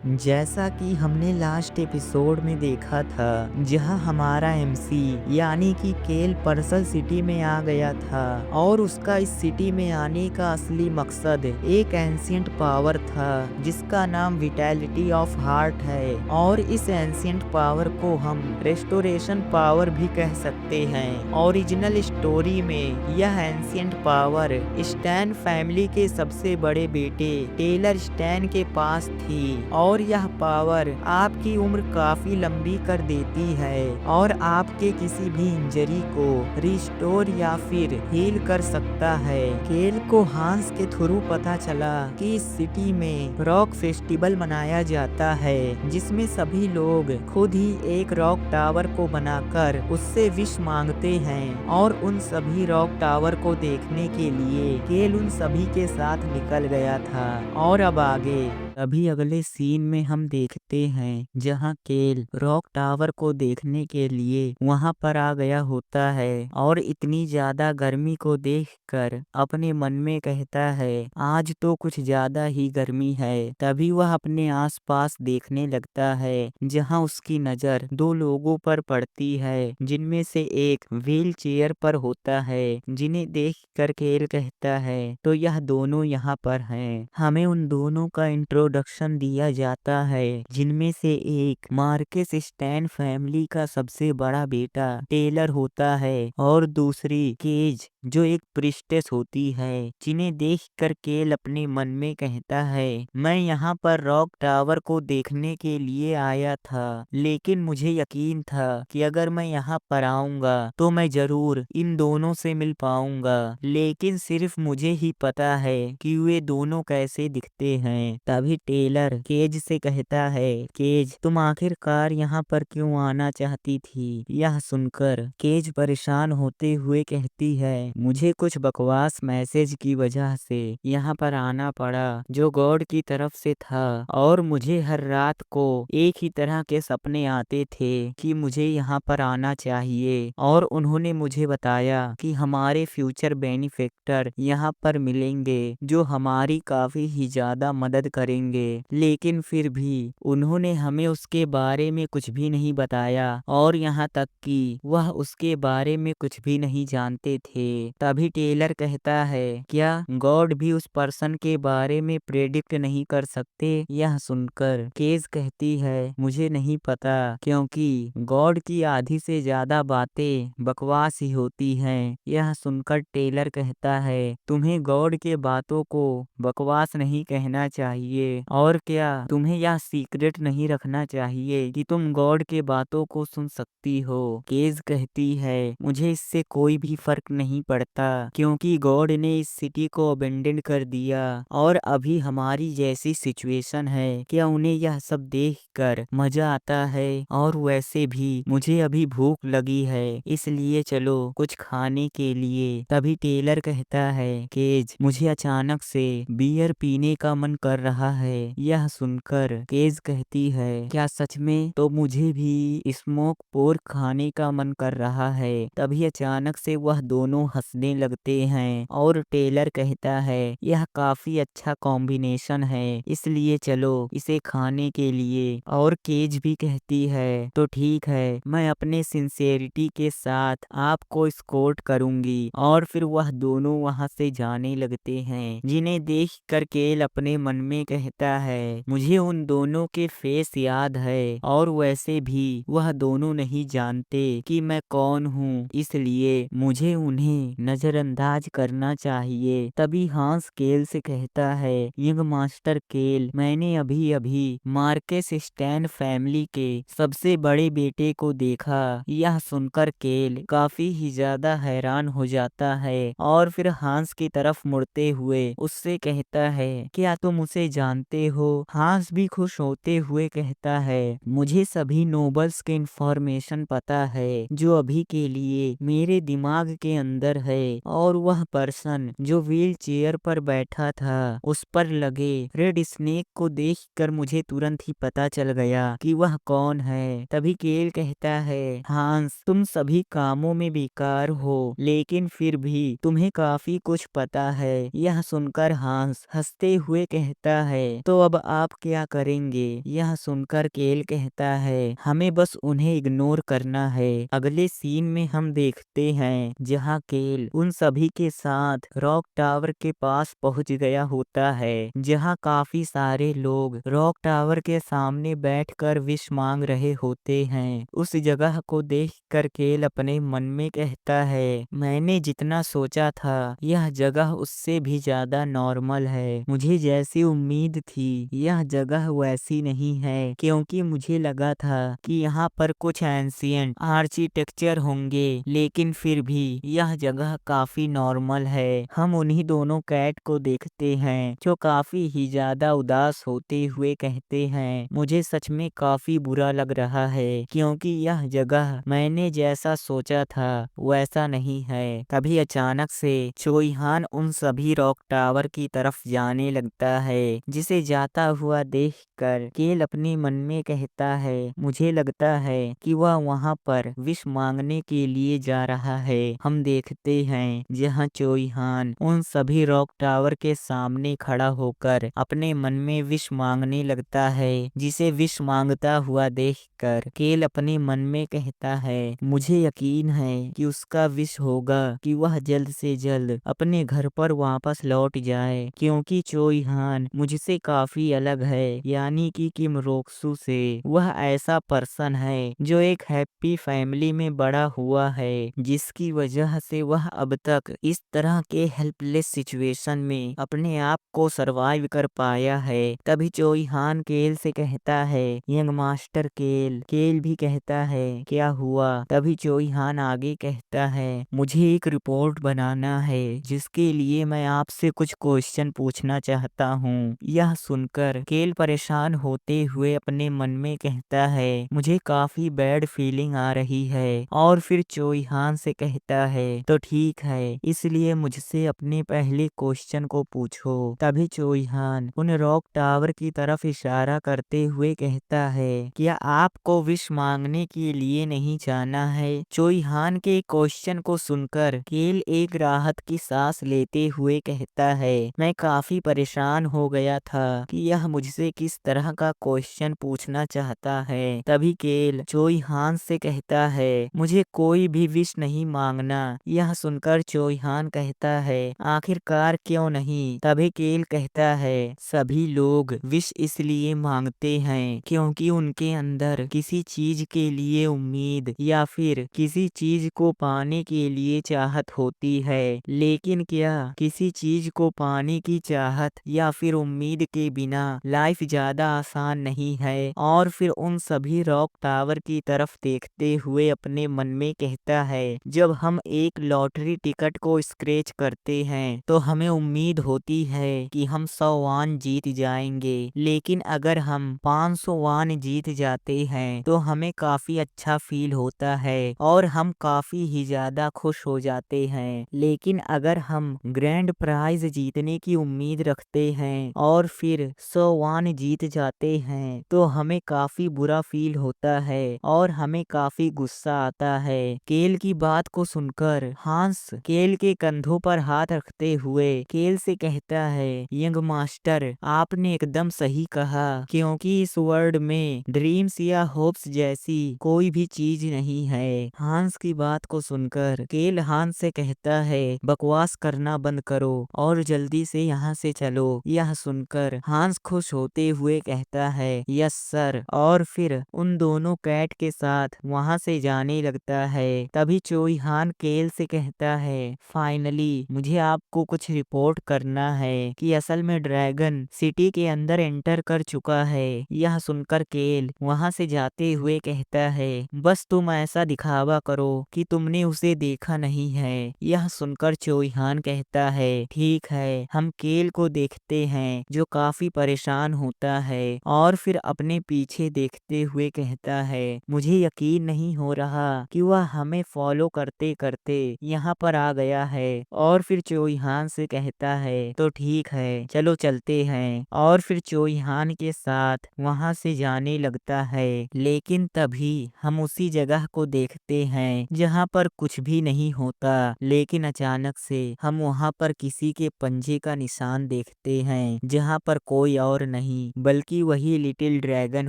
जैसा कि हमने लास्ट एपिसोड में देखा था, जहां हमारा एमसी यानी कि केल पर्सल सिटी में आ गया था और उसका इस सिटी में आने का असली मकसद एक एंशियंट पावर था जिसका नाम विटैलिटी ऑफ हार्ट है। और इस एंशियंट पावर को हम रेस्टोरेशन पावर भी कह सकते हैं। ओरिजिनल स्टोरी में यह एंशियंट पावर स्टैन फैमिली के सबसे बड़े बेटे टेलर स्टैन के पास थी और यह पावर आपकी उम्र काफी लंबी कर देती है और आपके किसी भी इंजरी को रिस्टोर या फिर हील कर सकता है। केल को हांस के थ्रू पता चला कि इस सिटी में रॉक फेस्टिवल मनाया जाता है जिसमें सभी लोग खुद ही एक रॉक टावर को बनाकर उससे विश मांगते हैं और उन सभी रॉक टावर को देखने के लिए केल उन सभी के साथ निकल गया था। और अब आगे तभी अगले सीन में हम देखते हैं जहां केल रॉक टावर को देखने के लिए वहां पर आ गया होता है और इतनी ज्यादा गर्मी को देखकर अपने मन में कहता है आज तो कुछ ज्यादा ही गर्मी है। तभी वह अपने आसपास देखने लगता है जहां उसकी नजर दो लोगों पर पड़ती है जिनमें से एक व्हील चेयर पर होता है, जिन्हें देखकर केल कहता है तो यह दोनों यहाँ पर हैं। हमें उन दोनों का इंट्रोडक्शन दिया जाता है जिनमें से एक मार्केस स्टैन फैमिली का सबसे बड़ा बेटा टेलर होता है और दूसरी केज जो एक प्रिस्टेस होती है, जिन्हें देखकर केल अपने मन में कहता है मैं यहाँ पर रॉक टावर को देखने के लिए आया था, लेकिन मुझे यकीन था कि अगर मैं यहाँ पर आऊंगा तो मैं जरूर इन दोनों से मिल पाऊंगा, लेकिन सिर्फ मुझे ही पता है कि वे दोनों कैसे दिखते हैं। तभी टेलर केज से कहता है केज तुम आखिरकार यहाँ पर क्यों आना चाहती थी। यह सुनकर केज परेशान होते हुए कहती है मुझे कुछ बकवास मैसेज की वजह से यहाँ पर आना पड़ा जो गॉड की तरफ से था और मुझे हर रात को एक ही तरह के सपने आते थे कि मुझे यहाँ पर आना चाहिए और उन्होंने मुझे बताया कि हमारे फ्यूचर बेनिफिक्टर यहाँ पर मिलेंगे जो हमारी काफी ही ज्यादा मदद करेंगे, लेकिन फिर भी उन्होंने हमें उसके बारे में कुछ भी नहीं बताया और यहाँ तक कि वह उसके बारे में कुछ भी नहीं जानते थे। तभी टेलर कहता है क्या गॉड भी उस पर्सन के बारे में प्रेडिक्ट नहीं कर सकते। यह सुनकर केज कहती है मुझे नहीं पता क्योंकि गॉड की आधी से ज्यादा बातें बकवास ही होती हैं। यह सुनकर टेलर कहता है तुम्हें गॉड के बातों को बकवास नहीं कहना चाहिए और क्या तुम्हें यह सीक्रेट नहीं रखना चाहिए कि तुम गॉड के बातों को सुन सकती हो। केज कहती है मुझे इससे कोई भी फर्क नहीं पड़ता क्योंकि गॉड ने इस सिटी को अबेंडन कर दिया और अभी हमारी जैसी सिचुएशन है क्या उन्हें यह सब देखकर मजा आता है और वैसे भी मुझे अभी भूख लगी है इसलिए चलो कुछ खाने के लिए। तभी टेलर कहता है केज मुझे अचानक से बियर पीने का मन कर रहा है। यह सुनकर केज कहती है क्या सच में, तो मुझे भी स्मोक पोर्क खाने का मन कर रहा है। तभी अचानक से वह दोनों हंसने लगते हैं और टेलर कहता है यह काफी अच्छा कॉम्बिनेशन है इसलिए चलो इसे खाने के लिए। और केज भी कहती है तो ठीक है मैं अपने सिंसेरिटी के साथ आपको एस्कॉर्ट करूंगी और फिर वह दोनों वहां से जाने लगते हैं, जिन्हें देख कर केल अपने मन में कहता है मुझे उन दोनों के फेस याद है और वैसे भी वह दोनों नहीं जानते कि मैं कौन हूँ इसलिए मुझे उन्हें नजरअंदाज करना चाहिए। तभी हांस केल से कहता है यंग मास्टर केल मैंने अभी अभी मार्केस स्टैन फैमिली के सबसे बड़े बेटे को देखा। यह सुनकर केल काफी ही ज्यादा हैरान हो जाता है और फिर हांस की तरफ मुड़ते हुए उससे कहता है क्या तुम उसे जानते हो। हांस भी खुश होते हुए कहता है मुझे सभी नोबल्स के इंफॉर्मेशन पता है जो अभी के लिए मेरे दिमाग के अंदर है और वह पर्सन जो व्हील चेयर पर बैठा था उस पर लगे रेड स्नेक को देखकर मुझे तुरंत ही पता चल गया कि वह कौन है। तभी केल कहता है हांस तुम सभी कामों में बेकार हो लेकिन फिर भी तुम्हें काफी कुछ पता है। यह सुनकर हांस हंसते हुए कहता है तो अब आप क्या करेंगे? यह सुनकर केल कहता है, हमें बस उन्हें इग्नोर करना है। अगले सीन में हम देखते हैं जहाँ केल उन सभी के साथ रॉक टावर के पास पहुंच गया होता है, जहाँ काफी सारे लोग रॉक टावर के सामने बैठकर विश मांग रहे होते हैं। उस जगह को देखकर केल अपने मन में कहता है, मैंने जितना सोचा था यह जगह उससे भी ज्यादा नॉर्मल है। मुझे जैसी उम्मीद थी यह जगह वैसी नहीं है, क्योंकि मुझे लगा था कि यहाँ पर कुछ एंशिएंट आर्किटेक्चर होंगे, लेकिन फिर भी यह जगह काफी नॉर्मल है। हम उन्हीं दोनों कैट को देखते हैं जो काफी ही ज्यादा उदास होते हुए कहते हैं, मुझे सच में काफी बुरा लग रहा है, क्योंकि यह जगह मैंने जैसा सोचा था वैसा नहीं है। तभी अचानक से चोइहान उन सभी रॉक टावर की तरफ जाने लगता है, जिसे जाता हुआ देखकर केल अपने मन में कहता है, मुझे लगता है कि वह वहाँ पर विश मांगने के लिए जा रहा है। हम देखते हैं जहाँ चोइहान उन सभी रॉक टावर के सामने खड़ा होकर अपने मन में विश मांगने लगता है, जिसे विश मांगता हुआ देखकर केल अपने मन में कहता है, मुझे यकीन है कि उसका विश होगा कि वह जल्द से जल्द अपने घर पर वापस लौट जाए, क्योंकि चोइहान मुझसे काफी अलग है, यानी कि किम रोक्सू से। वह ऐसा पर्सन है जो एक हैप्पी फैमिली में बड़ा हुआ है, जिसकी वजह से वह अब तक इस तरह के हेल्पलेस सिचुएशन में अपने आप को सरवाइव कर पाया है। तभी चोइहान केल से कहता है, यंग मास्टर केल। केल भी कहता है, क्या हुआ? तभी चोइहान आगे कहता है, मुझे एक रिपोर्ट बनाना है, जिसके लिए मैं आपसे कुछ क्वेश्चन पूछना चाहता हूँ। यह सुनकर केल परेशान होते हुए अपने मन में कहता है, मुझे काफी बैड फीलिंग आ रही है। और फिर चोइहान से कहता है, तो ठीक है, इसलिए मुझसे अपने पहले क्वेश्चन को पूछो। तभी चोइहान उन रॉक टावर की तरफ इशारा करते हुए कहता है, क्या आपको विश मांगने के लिए नहीं जाना है? चोइहान के क्वेश्चन को सुनकर केल एक राहत की सांस लेते हुए कहता है, मैं काफी परेशान हो गया था कि यह मुझसे किस तरह का क्वेश्चन पूछना चाहता है। तभी केल चोइहान से कहता है, मुझे कोई भी विश नहीं मांगना। यह सुनकर चोइहान कहता है, आखिरकार क्यों नहीं? तभी केल कहता है, सभी लोग विश इसलिए मांगते हैं क्योंकि उनके अंदर किसी चीज के लिए उम्मीद या फिर किसी चीज को पाने के लिए चाहत होती है। लेकिन क्या किसी चीज को पाने की चाहत या फिर उम्मीद के बिना लाइफ ज्यादा आसान नहीं है? और फिर उन सभी रॉक टावर की तरफ देखते हुए अपने मन में कहता है, जब हम एक लॉटरी टिकट को स्क्रैच करते हैं तो हमें उम्मीद होती है कि हम 100 वान जीत जाएंगे, लेकिन अगर हम 500 वान जीत जाते हैं तो हमें काफी अच्छा फील होता है और हम काफी ही ज्यादा खुश हो जाते हैं। लेकिन अगर हम ग्रैंड प्राइज जीतने की उम्मीद रखते हैं और फिर 100 वान जीत जाते हैं तो हमें काफी बुरा फील होता है और हमें काफी गुस्सा आता है। केल की बात को सुनकर हांस केल के कंधों पर हाथ रखते हुए केल से कहता है, यंग मास्टर, आपने एकदम सही कहा, क्योंकि इस वर्ल्ड में ड्रीम्स या होप्स जैसी कोई भी चीज नहीं है। हांस की बात को सुनकर केल हांस से कहता है, बकवास करना बंद करो और जल्दी से यहाँ से चलो। यह सुनकर हांस खुश होते हुए कहता है, यस सर, और फिर उन दोनों कैट के साथ वहाँ से जाने लगता है। तभी चोइहान केल से कहता है, फाइनली मुझे आपको कुछ रिपोर्ट करना है कि असल में ड्रैगन सिटी के अंदर एंटर कर चुका है। यह सुनकर केल वहाँ से जाते हुए कहता है, बस तुम ऐसा दिखावा करो कि तुमने उसे देखा नहीं है। यह सुनकर चोइहान कहता है, ठीक है, हम केल को देखते हैं जो काफी परेशान होता है और फिर अपने पीछे देखते हुए कहता है, मुझे यकीन नहीं हो रहा कि वह हमें फॉलो करते करते यहाँ पर आ गया है। और फिर चोइहान से कहता है, तो ठीक है, चलो चलते हैं। और फिर चोइहान के साथ वहाँ से जाने लगता है। लेकिन तभी हम उसी जगह को देखते हैं जहाँ पर कुछ भी नहीं होता, लेकिन अचानक से हम वहाँ पर किसी के पंजे का निशान देखते हैं, जहाँ यहाँ पर कोई और नहीं बल्कि वही लिटिल ड्रैगन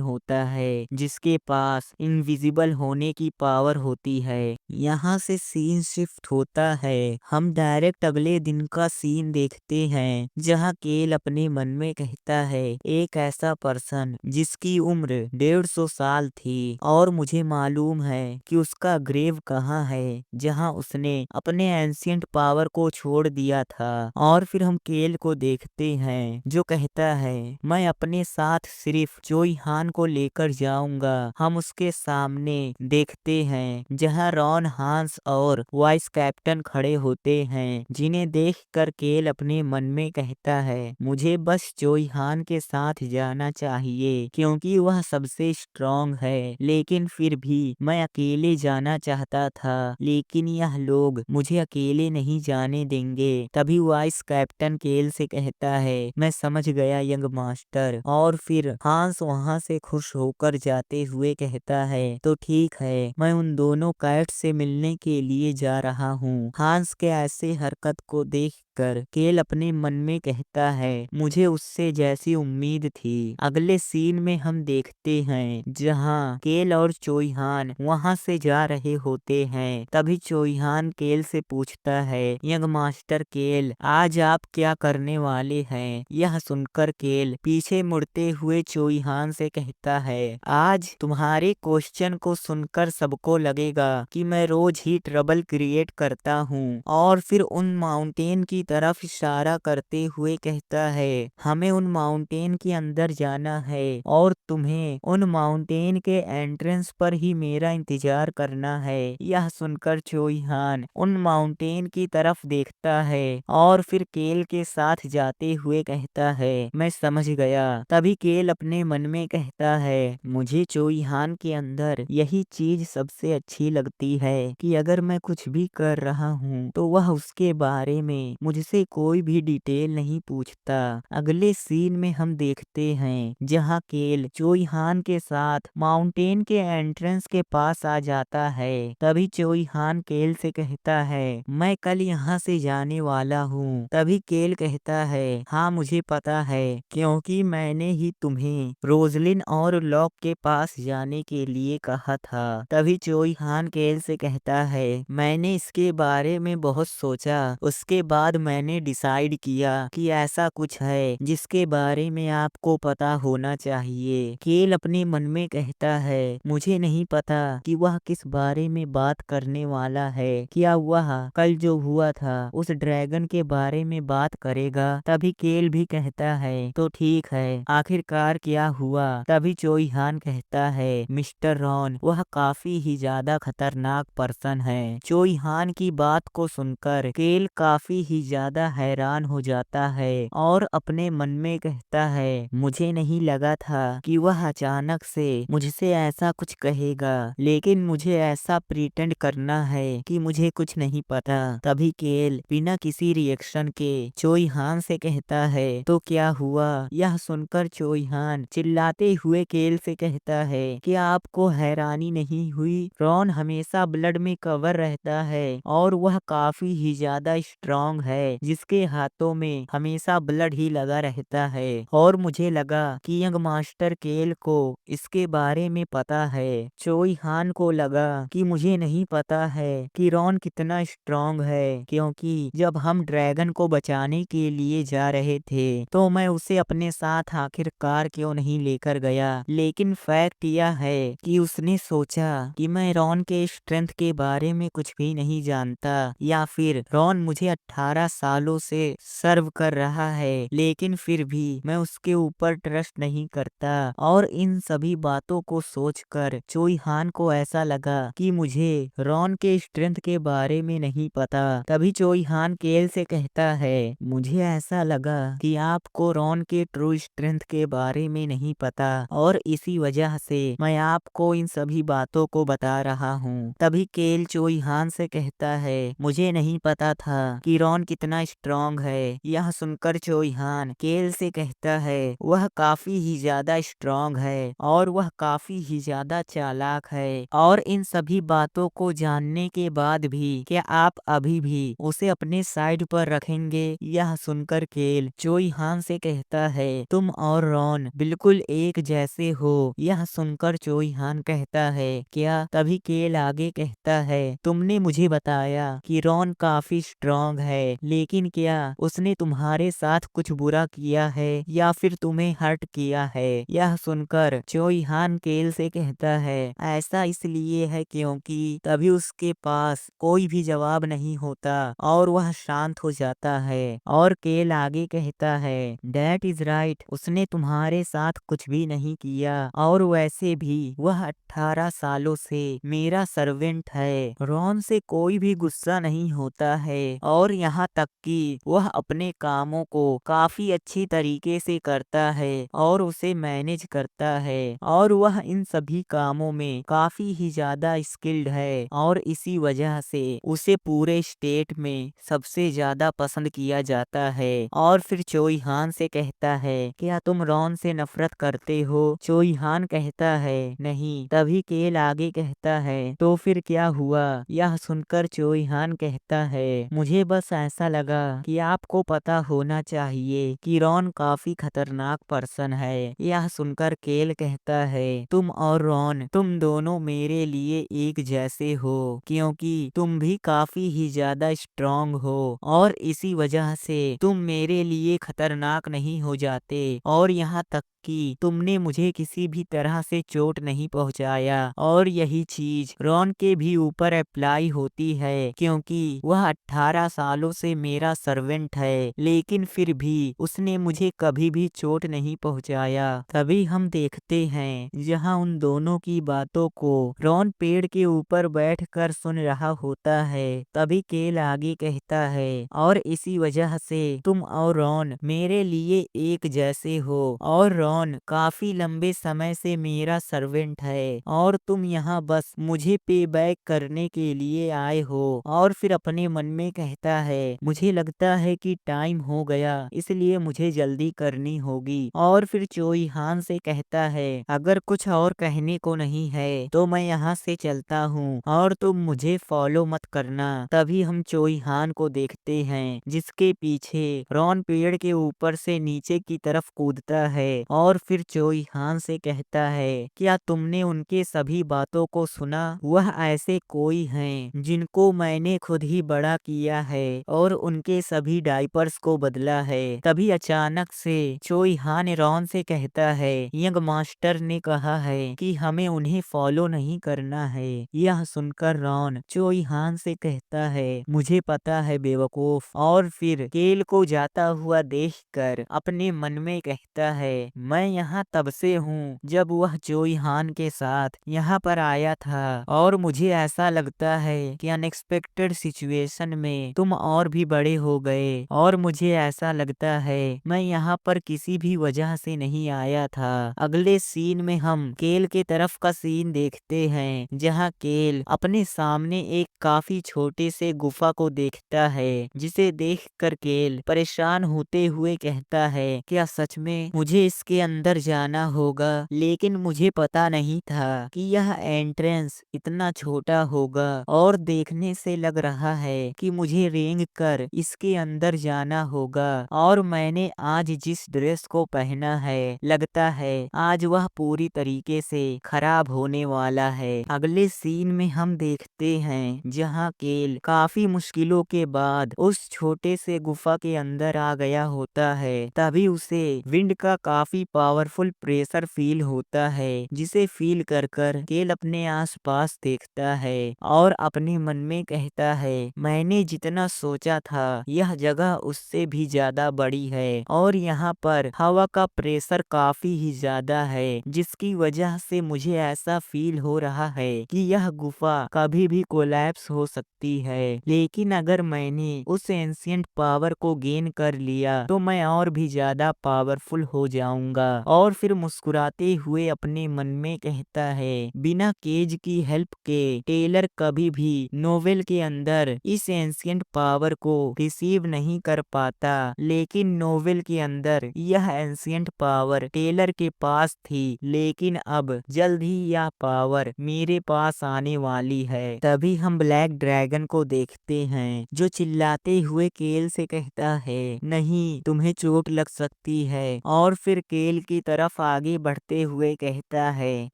होता है जिसके पास इनविजिबल होने की पावर होती है। यहाँ से सीन शिफ्ट होता है, हम डायरेक्ट अगले दिन का सीन देखते हैं जहाँ केल अपने मन में कहता है एक ऐसा पर्सन जिसकी उम्र 150 साल थी और मुझे मालूम है कि उसका ग्रेव कहाँ है जहाँ उसने अपने एंशियंट पावर को छोड़ दिया था। और फिर हम केल को देखते हैं जो कहता है मैं अपने साथ सिर्फ जोई हान को लेकर जाऊंगा। हम उसके सामने देखते हैं जहां रॉन, हांस और वाइस कैप्टन खड़े होते हैं जिन्हें देखकर केल अपने मन में कहता है मुझे बस जोई हान के साथ जाना चाहिए क्योंकि वह सबसे स्ट्रॉन्ग है, लेकिन फिर भी मैं अकेले जाना चाहता था लेकिन यह लोग मुझे अकेले नहीं जाने देंगे। तभी वाइस कैप्टन केल से कहता है मैं समझ गया यंग मास्टर। और फिर हांस वहां से खुश होकर जाते हुए कहता है तो ठीक है, मैं उन दोनों कैट से मिलने के लिए जा रहा हूँ। हांस के ऐसे हरकत को देखकर केल अपने मन में कहता है मुझे उससे जैसी उम्मीद थी। अगले सीन में हम देखते हैं जहाँ केल और चोइहान वहां से जा रहे होते हैं। तभी चोइहान केल से पूछता है यंग मास्टर केल आज आप क्या करने वाले हैं। यह सुनकर केल पीछे मुड़ते हुए चोइहान से कहता है आज तुम्हारे क्वेश्चन को सुनकर सबको लगेगा कि मैं रोज ही ट्रबल क्रिएट करता हूँ। और फिर उन माउंटेन की तरफ इशारा करते हुए कहता है हमें उन माउंटेन के अंदर जाना है और तुम्हें उन माउंटेन के एंट्रेंस पर ही मेरा इंतजार करना है। यह सुनकर चोइहान उन माउंटेन की तरफ देखता है और फिर केल के साथ जाते हुए कहता है मैं समझ गया। तभी केल अपने मन में कहता है मुझे चोइहान के अंदर यही चीज सबसे अच्छी लगती है कि अगर मैं कुछ भी कर रहा हूँ तो वह उसके बारे में मुझसे कोई भी डिटेल नहीं पूछता। अगले सीन में हम देखते हैं जहाँ केल चोइहान के साथ माउंटेन के एंट्रेंस के पास आ जाता है। तभी चोइहान केल से कहता है मैं कल यहाँ से जाने वाला हूँ। तभी केल कहता है हाँ मुझे पता है क्योंकि मैंने ही तुम्हें रोजलिन और लॉक के पास जाने के लिए कहा था। तभी चोइहान केल से कहता है मैंने इसके बारे में बहुत सोचा, उसके बाद मैंने डिसाइड किया कि ऐसा कुछ है जिसके बारे में आपको पता होना चाहिए। केल अपने मन में कहता है मुझे नहीं पता कि वह किस बारे में बात करने वाला है। क्या वह कल जो हुआ था उस ड्रैगन के बारे में बात करेगा। तभी केल भी कहता है तो ठीक है, आखिरकार क्या हुआ। तभी चोइहान कहता है मिस्टर रॉन वह काफी ही ज्यादा खतरनाक पर्सन है। चोइहान की बात को सुनकर केल काफी ही ज्यादा हैरान हो जाता है और अपने मन में कहता है मुझे नहीं लगा था कि वह अचानक से मुझसे ऐसा कुछ कहेगा, लेकिन मुझे ऐसा प्रिटेंड करना है कि मुझे कुछ नहीं पता। तभी केल बिना किसी रिएक्शन के चोइहान से कहता है तो क्या हुआ। यह सुनकर चोइहान चिल्लाते हुए केल से कहता है कि आपको हैरानी नहीं हुई, रॉन हमेशा ब्लड में कवर रहता है और वह काफी ही ज्यादा स्ट्रॉन्ग है जिसके हाथों में हमेशा ब्लड ही लगा रहता है। और मुझे लगा कि यंग मास्टर केल को इसके बारे में पता है। चोइहान को लगा कि मुझे नहीं पता है कि रॉन कितना स्ट्रॉन्ग है क्योंकि जब हम ड्रैगन को बचाने के लिए जा रहे थे तो मैं उसे अपने साथ आखिरकार क्यों नहीं लेकर गया। लेकिन फैक्ट यह है कि उसने सोचा कि मैं रॉन के स्ट्रेंथ के बारे में कुछ भी नहीं जानता या फिर रॉन मुझे 18 सालों से सर्व कर रहा है लेकिन फिर भी मैं उसके ऊपर ट्रस्ट नहीं करता। और इन सभी बातों को सोचकर चोइहान को ऐसा लगा कि मुझे रॉन के स्ट्रेंथ के बारे में नहीं पता। तभी चोइहान केल से कहता है मुझे ऐसा लगा कि आपको रॉन के ट्रू स्ट्रेंथ के बारे में नहीं पता और इसी वजह से मैं आपको इन सभी बातों को बता रहा हूँ। तभी केल चोइहान से कहता है मुझे नहीं पता था कि रॉन इतना स्ट्रांग है। यह सुनकर चोइहान केल से कहता है वह काफी ही ज्यादा स्ट्रांग है और वह काफी ही ज्यादा चालाक है, और इन सभी बातों को जानने के बाद भी क्या आप अभी भी उसे अपने साइड पर रखेंगे? यह सुनकर केल चोइहान से कहता है तुम और रॉन बिल्कुल एक जैसे हो। यह सुनकर चोइहान कहता है क्या? तभी केल आगे कहता है तुमने मुझे बताया कि रॉन काफी स्ट्रांग है, लेकिन क्या उसने तुम्हारे साथ कुछ बुरा किया है या फिर तुम्हें हर्ट किया है? यह सुनकर चोइहान केल से कहता है ऐसा इसलिए है क्योंकि तभी उसके पास कोई भी जवाब नहीं होता और वह शांत हो जाता है। और केल आगे कहता है दैट इज राइट, उसने तुम्हारे साथ कुछ भी नहीं किया और वैसे भी वह 18 सालों से मेरा सर्वेंट है। रॉन से कोई भी गुस्सा नहीं होता है और यहाँ तक कि वह अपने कामों को काफी अच्छी तरीके से करता है और उसे मैनेज करता है, और वह इन सभी कामों में काफी ही ज्यादा स्किल्ड है और इसी वजह से उसे पूरे स्टेट में सबसे ज्यादा पसंद किया जाता है। और फिर चोइहान से कहता है क्या तुम रॉन से नफरत करते हो? चोइहान कहता है नहीं। तभी केल आगे कहता है तो फिर क्या हुआ? यह सुनकर चोइहान कहता है मुझे बस ऐसा लगा कि आपको पता होना चाहिए कि रॉन काफी खतरनाक पर्सन है। यह सुनकर केल कहता है तुम और रॉन तुम दोनों मेरे लिए एक जैसे हो क्योंकि तुम भी काफी ही ज्यादा स्ट्रांग हो और इसी वजह से तुम मेरे लिए खतरनाक नहीं हो जाते, और यहाँ तक कि तुमने मुझे किसी भी तरह से चोट नहीं पहुंचाया। और यही चीज रॉन के भी ऊपर अप्लाई होती है क्योंकि वह 18 सालों से मेरा सर्वेंट है, लेकिन फिर भी उसने मुझे कभी भी चोट नहीं पहुंचाया। तभी हम देखते हैं जहां उन दोनों की बातों को रॉन पेड़ के ऊपर बैठकर सुन रहा होता है। तभी केल आगे कहता है और इसी वजह से तुम और रॉन मेरे लिए एक जैसे हो, और रॉन काफी लंबे समय से मेरा सर्वेंट है और तुम यहाँ बस मुझे पे बैक करने के लिए आए हो। और फिर अपने मन में कहता है मुझे लगता है कि टाइम हो गया, इसलिए मुझे जल्दी करनी होगी। और फिर चोइहान से कहता है अगर कुछ और कहने को नहीं है तो मैं यहाँ से चलता हूँ और तुम मुझे फॉलो मत करना। तभी हम चोइहान को देखते हैं जिसके पीछे रॉन पेड़ के ऊपर से नीचे की तरफ कूदता है और फिर चोइहान से कहता है क्या तुमने उनके सभी बातों को सुना? वह ऐसे कोई हैं जिनको मैंने खुद ही बड़ा किया है और उनके सभी डायपर्स को बदला है। तभी अचानक से चोइहान रॉन से कहता है यंग मास्टर ने कहा है कि हमें उन्हें फॉलो नहीं करना है। यह सुनकर रॉन चोइहान से कहता है मुझे पता है बेवकूफ, और फिर केल को जाता हुआ देखकर अपने मन में कहता है मैं यहाँ तब से हूँ जब वह चोइहान के साथ यहाँ पर आया था, और मुझे ऐसा लगता है कि अनएक्सपेक्टेड सिचुएशन में तुम और भी बड़े हो गए, और मुझे ऐसा लगता है मैं यहाँ पर किसी भी वजह से नहीं आया था। अगले सीन में हम केल के तरफ का सीन देखते हैं जहाँ केल अपने सामने एक काफी छोटे से गुफा को देखता है, जिसे देखकर केल परेशान होते हुए कहता है क्या सच में मुझे इसके अंदर जाना होगा? लेकिन मुझे पता नहीं था कि यह एंट्रेंस इतना छोटा होगा, और देखने से लग रहा है कि मुझे रेंग कर इसके अंदर जाना होगा। और मैंने आज जिस ड्रेस को पहना है लगता है आज वह पूरी तरीके से खराब होने वाला है। अगले सीन में हम देखते हैं जहां केल काफी मुश्किलों के बाद उस छोटे से गुफा के अंदर आ गया होता है। तभी उसे विंड का काफी पावरफुल प्रेशर फील होता है, जिसे फील कर कर केल अपने आसपास देखता है और अपने मन में कहता है मैंने जितना सोचा था यह जगह उससे भी ज्यादा बड़ी है, और यहाँ पर हवा का प्रेशर काफी ही ज्यादा है, जिसकी वजह से मुझे ऐसा फील हो रहा है कि यह गुफा कभी भी कोलैप्स हो सकती है। लेकिन अगर मैंने उस एंशिएंट पावर को गेन कर लिया तो मैं और भी ज्यादा पावरफुल हो जाऊंगा। जाऊंगा। और फिर मुस्कुराते हुए अपने मन में कहता है, बिना केज की हेल्प के टेलर कभी भी नोवेल के अंदर इस एंशिएंट पावर को रिसीव नहीं कर पाता, लेकिन नोवेल के अंदर यह एंशिएंट पावर टेलर के पास थी, लेकिन अब जल्द ही यह पावर मेरे पास आने वाली है। तभी हम ब्लैक ड्रैगन को देखते हैं जो चिल्लाते हुए केल से कहता है, नहीं तुम्हें चोट लग सकती है। और फिर केल की तरफ आगे बढ़ते हुए कहता है,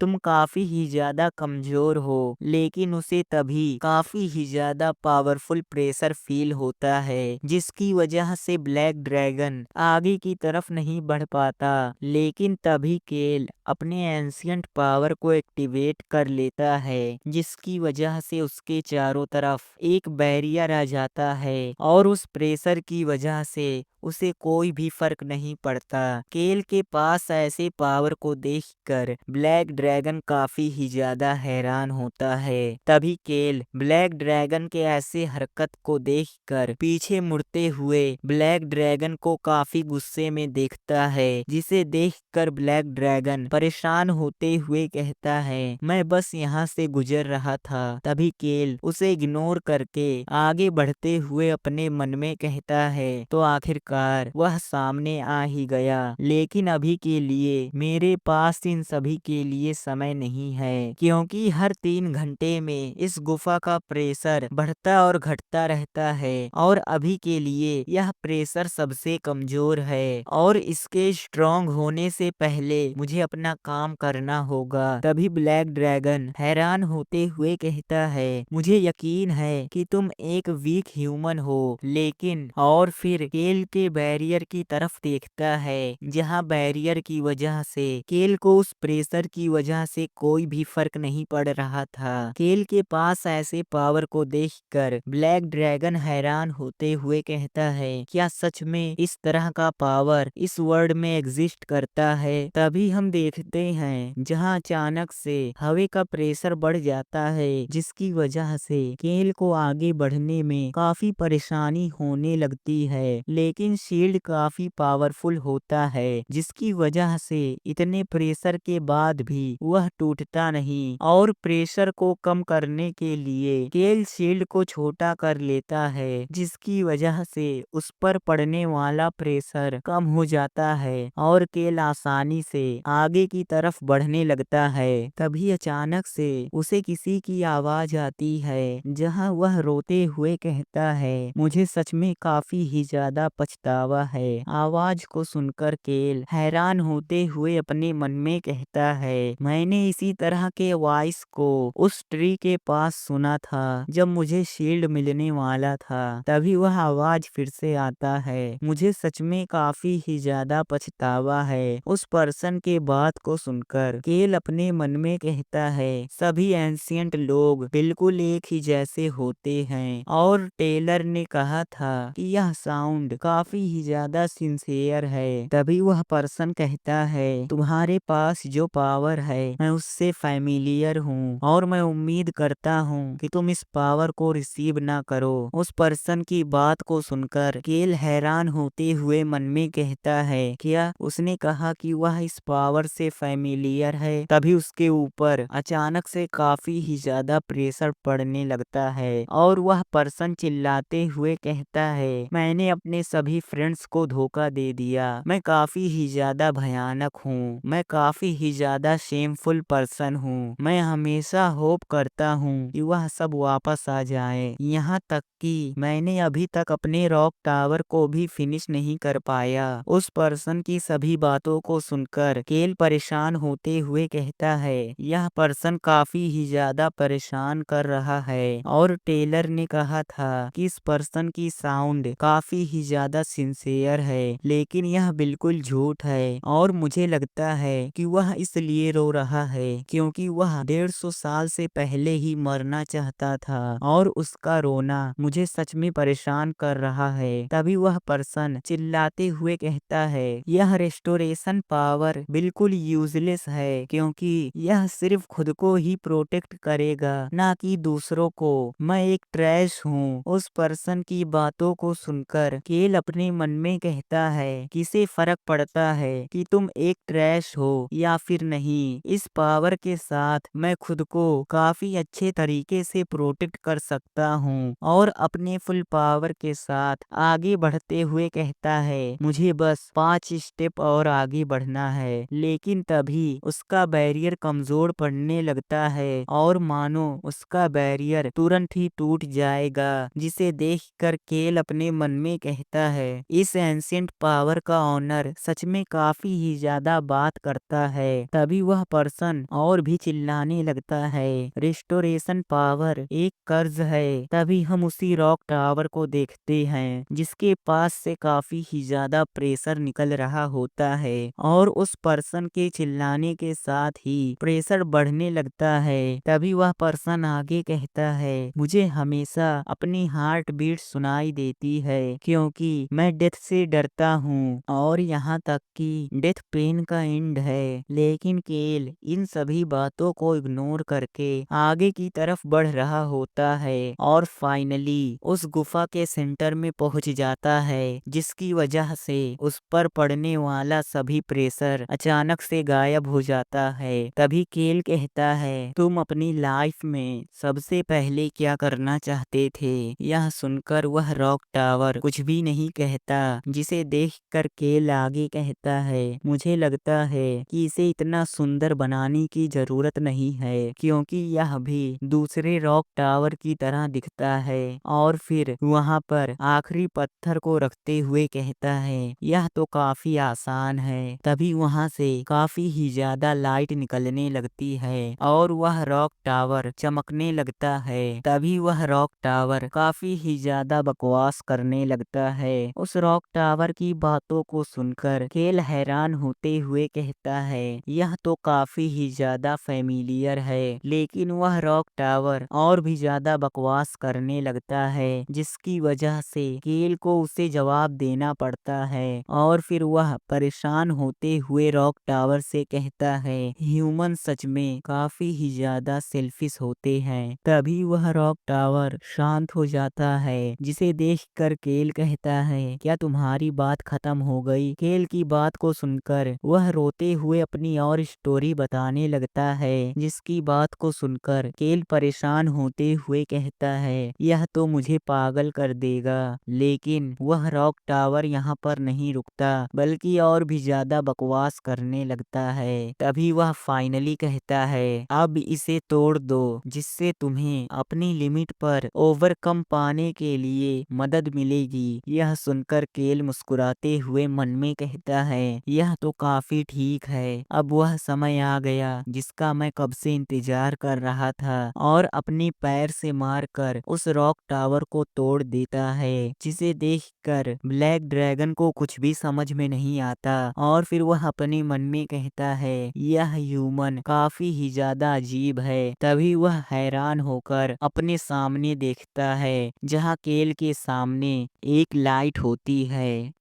तुम काफी ही ज्यादा कमजोर हो। लेकिन उसे तभी काफी ही ज्यादा पावरफुल प्रेशर फील होता है, जिसकी वजह से ब्लैक ड्रैगन आगे की तरफ नहीं बढ़ पाता। लेकिन तभी केल अपने एंशिएंट पावर को एक्टिवेट कर लेता है, जिसकी वजह से उसके चारों तरफ एक बैरियर आ जाता है और उस प्रेशर की वजह से उसे कोई भी फर्क नहीं पड़ता। केल के पास ऐसे पावर को देखकर ब्लैक ड्रैगन काफी ही ज्यादा हैरान होता है। तभी केल ब्लैक ड्रैगन के ऐसे हरकत को देखकर पीछे मुड़ते हुए ब्लैक ड्रैगन को काफी गुस्से में देखता है, जिसे देखकर ब्लैक ड्रैगन परेशान होते हुए कहता है, मैं बस यहाँ से गुजर रहा था। तभी केल उसे इग्नोर करके आगे बढ़ते हुए अपने मन में कहता है, तो आखिरकार वह सामने आ ही गया। लेकिन अभी के लिए मेरे पास इन सभी के लिए समय नहीं है, क्योंकि हर 3 घंटे में इस गुफा का प्रेशर बढ़ता और घटता रहता है और अभी के लिए यह प्रेशर सबसे कमजोर है और इसके स्ट्रॉन्ग होने से पहले मुझे अपना काम करना होगा। तभी ब्लैक ड्रैगन हैरान होते हुए कहता है, मुझे यकीन है कि तुम एक वीक ह्यूमन हो। लेकिन और फिर केल के बैरियर की तरफ देखता है, जहां बैरियर की वजह से केल को उस प्रेशर की वजह से कोई भी फर्क नहीं पड़ रहा था। केल के पास ऐसे पावर को देखकर ब्लैक ड्रैगन हैरान होते हुए कहता है, क्या सच में इस तरह का पावर इस वर्ल्ड में एग्जिस्ट करता है। तभी हम देखते हैं जहां अचानक से हवा का प्रेशर बढ़ जाता है, जिसकी वजह से केल को आगे बढ़ने में काफी परेशानी होने लगती है। लेकिन शील्ड काफी पावरफुल होता है, जिसकी वजह से इतने प्रेशर के बाद भी वह टूटता नहीं और प्रेशर को कम करने के लिए केल शील्ड को छोटा कर लेता है, जिसकी वजह से उस पर पड़ने वाला प्रेशर कम हो जाता है और केल आसानी से आगे की तरफ बढ़ने लगता है। तभी अचानक से उसे किसी की आवाज आती है, जहां वह रोते हुए कहता है, मुझे सच में काफी ही ज्यादा पछतावा है। आवाज को सुनकर केल हैरान होते हुए अपने मन में कहता है, मैंने इसी तरह के वॉइस को उस ट्री के पास सुना था जब मुझे शील्ड मिलने वाला था। तभी वह आवाज फिर से आता है, मुझे सच में काफी ही ज्यादा पछतावा है। उस पर्सन के बात को सुनकर केल अपने मन में कहता है, सभी एंशिएंट लोग बिल्कुल एक ही जैसे होते हैं और टेलर ने कहा था कि यह साउंड काफी ही ज्यादा सिंसियर है। तभी वह पर्सन कहता है, तुम्हारे पास जो पावर है मैं उससे फैमिलियर हूँ और मैं उम्मीद करता हूँ कि तुम इस पावर को रिसीव ना करो। उस पर्सन की बात को सुनकर केल हैरान होते हुए मन में कहता है, क्या उसने कहा कि वह इस पावर से फैमिलियर है। तभी उसके ऊपर अचानक से काफी ही ज्यादा प्रेशर पड़ने लगता है और वह पर्सन चिल्लाते हुए कहता है, मैंने अपने सभी फ्रेंड्स को धोखा दे दिया। मैं काफी ही ज्यादा भयानक हूँ, मैं काफी ही ज्यादा शेमफुल पर्सन हूँ। मैं हमेशा होप करता हूँ कि वह सब वापस आ जाए। यहाँ तक कि मैंने अभी तक अपने रॉक टावर को भी फिनिश नहीं कर पाया। उस पर्सन की सभी बातों को सुनकर केल परेशान होते हुए कहता है, यह पर्सन काफी ही ज्यादा परेशान कर रहा है और टेलर ने कहा था कि इस पर्सन की साउंड काफी ही ज्यादा सिंसियर है, लेकिन यह बिल्कुल झूठ है और मुझे लगता है कि वह इसलिए रो रहा है क्योंकि वह 150 साल से पहले ही मरना चाहता था और उसका रोना मुझे सच में परेशान कर रहा है। तभी वह पर्सन चिल्लाते हुए कहता है, यह रेस्टोरेशन पावर बिल्कुल यूजलेस है क्योंकि यह सिर्फ खुद को ही प्रोटेक्ट करेगा, ना कि दूसरों को। मैं एक ट्रैश हूँ। उस पर्सन की बातों को सुनकर केल अपनी अपने मन में कहता है किसे फर्क पड़ता है कि तुम एक ट्रैश हो या फिर नहीं। इस पावर के साथ मैं खुद को काफी अच्छे तरीके से प्रोटेक्ट कर सकता हूँ और अपने फुल पावर के साथ आगे बढ़ते हुए कहता है मुझे बस 5 स्टेप और आगे बढ़ना है। लेकिन तभी उसका बैरियर कमजोर पड़ने लगता है और मानो उसका बैरियर तुरंत ही टूट जाएगा, जिसे देखकर केल अपने मन में कहता है इस एंशिएंट पावर का ऑनर सच में काफी ही ज्यादा बात करता है। तभी वह पर्सन और भी चिल्लाने लगता है रिस्टोरेशन पावर एक कर्ज है। तभी हम उसी रॉक टावर को देखते हैं जिसके पास से काफी ही ज्यादा प्रेशर निकल रहा होता है और उस पर्सन के चिल्लाने के साथ ही प्रेशर बढ़ने लगता है। तभी वह पर्सन आगे कहता है मुझे हमेशा अपनी हार्ट बीट सुनाई देती है क्योंकि मैं डेथ से डरता हूँ और यहाँ तक कि डेथ पेन का एंड है। लेकिन केल इन सभी बातों को इग्नोर करके आगे की तरफ बढ़ रहा होता है और फाइनली उस गुफा के सेंटर में पहुंच जाता है, जिसकी वजह से उस पर पड़ने वाला सभी प्रेशर अचानक से गायब हो जाता है। तभी केल कहता है तुम अपनी लाइफ में सबसे पहले क्या करना चाहते थे। यह सुनकर वह रॉक टावर कुछ भी नहीं कहता, जिसे देखकर केल आगे कहता है मुझे लगता है कि इसे इतना सुंदर बनाने की जरूरत नहीं है क्योंकि यह भी दूसरे रॉक टावर की तरह दिखता है। और फिर वहां पर आखिरी पत्थर को रखते हुए कहता है यह तो काफी आसान है। तभी वहां से काफी ही ज्यादा लाइट निकलने लगती है और वह रॉक टावर चमकने लगता है। तभी वह रॉक टावर काफी ही ज्यादा बकवास करने लगता है। उस रॉक टावर की बातों को सुनकर केल हैरान होते हुए कहता है यह तो काफी ही ज्यादा फेमिलियर है। लेकिन वह रॉक टावर और भी ज्यादा बकवास करने लगता है, जिसकी वजह से केल को उसे जवाब देना पड़ता है। और फिर वह परेशान होते हुए रॉक टावर से कहता है ह्यूमन सच में काफी ही ज्यादा सेल्फिश होते हैं। तभी वह रॉक टावर शांत हो जाता है, जिसे देखकर केल कहता है क्या तुम्हारी बात खत्म हो गई। केल की बात को सुनकर वह रोते हुए अपनी और स्टोरी बताने लगता है, जिसकी बात को सुनकर केल परेशान होते हुए कहता है यह तो मुझे पागल कर देगा। लेकिन वह रॉक टावर यहाँ पर नहीं रुकता बल्कि और भी ज्यादा बकवास करने लगता है। तभी वह फाइनली कहता है अब इसे तोड़ दो, जिससे तुम्हें अपनी लिमिट पर ओवरकम पाने के लिए मदद मिलेगी। यह सुनकर केल मुस्कुराते हुए मन में कहता है यह तो काफी ठीक है, अब वह समय आ गया जिसका मैं कब से इंतजार कर रहा था और अपने पैर से मारकर उस रॉक टावर को तोड़ देता है, जिसे देखकर ब्लैक ड्रैगन को कुछ भी समझ में नहीं आता। और फिर वह अपने मन में कहता है यह ह्यूमन काफी ही ज्यादा अजीब है। तभी वह हैरान होकर अपने सामने देखता है जहाँ केल के सामने एक लाइट होती है।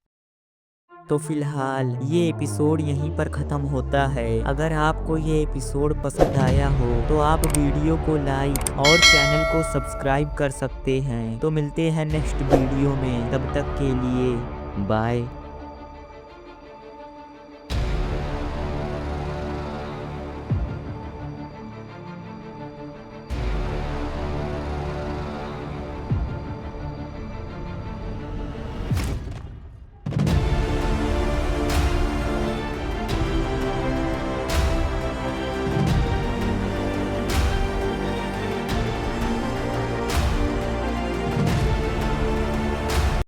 तो फिलहाल ये एपिसोड यहीं पर ख़त्म होता है। अगर आपको ये एपिसोड पसंद आया हो तो आप वीडियो को लाइक और चैनल को सब्सक्राइब कर सकते हैं। तो मिलते हैं नेक्स्ट वीडियो में, तब तक के लिए बाय।